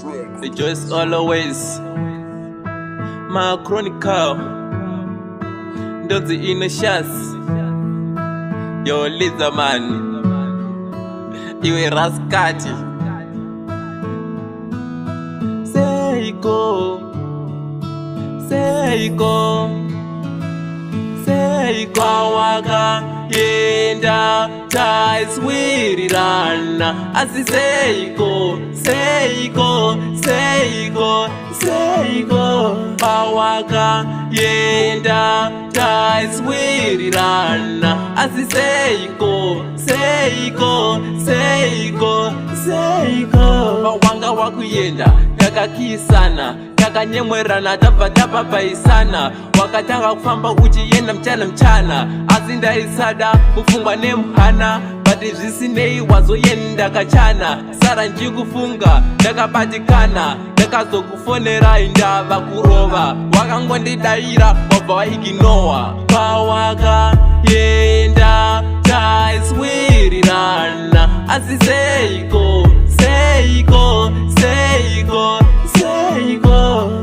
Rejoice always. My chronicle. Don't the inner shots. Yo, little man. You a rascati. Seiko. Waka yenda taiswirirana asi seiko waka yenda taiswirirana asi seiko wanga wakuyenda yakakisana yakanyemwerana tapatapa paisana wakataka kufamba uchiyenda mchana azindaisada kufungwa nemhana bati zvisinei wazoyenda kachana sara njikufunga ndakapatikana ndakazokufonera indava kurova wakangondidaira wabva waiginowa pawaka yenda taiswirirana asi seiko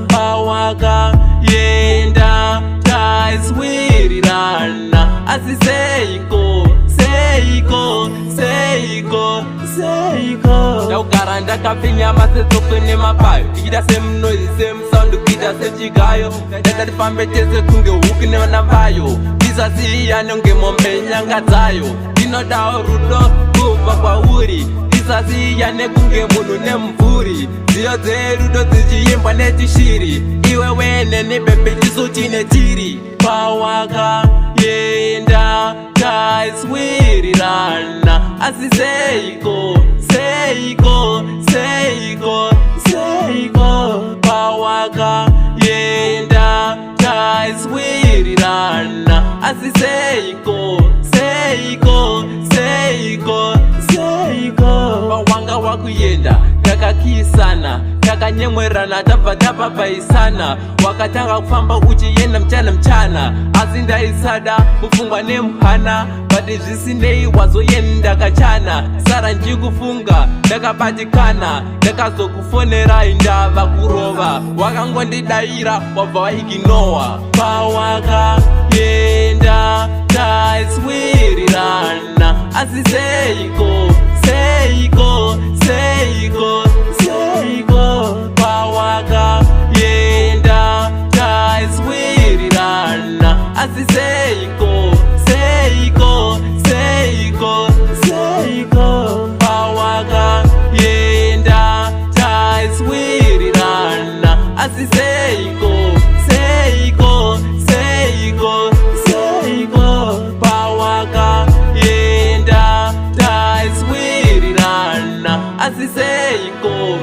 pawaka yenda taiswirirana asi seiko ndakugara ndakapfinya masetsokweni mapayo ndichita semunozi semusound kuita sechigayo ndatarifambe tese kunge huku nevanavayo ndisasiyane kunge mombe nyanga dzayo ndinodawo rudo kubva kwauri ndisasiyane kunge munhu nemumvuri dziyo dzerudo dzichiimbwa netishiri iwe wene nebebe tisu tine tiri pawaka yenda taiswirirana asi seiko pawaka yenda taiswirirana asi seiko pawanga wakuyenda takakisana takanyemwerana tapatapa paisana wakatanga kufamba uchiyenda mchana azindaisada kufungwa nemhana bati zvisinei wazoyenda kachana sara njikufunga ndakapatikana ndakazokufonera indava kurova wakangondidaira wabva waiginowa pawaka yenda taiswirirana asi seiko pawaka yenda taiswirirana asi seiko pawaka yenda taiswirirana asi seiko pawaka yenda taiswirirana asi seiko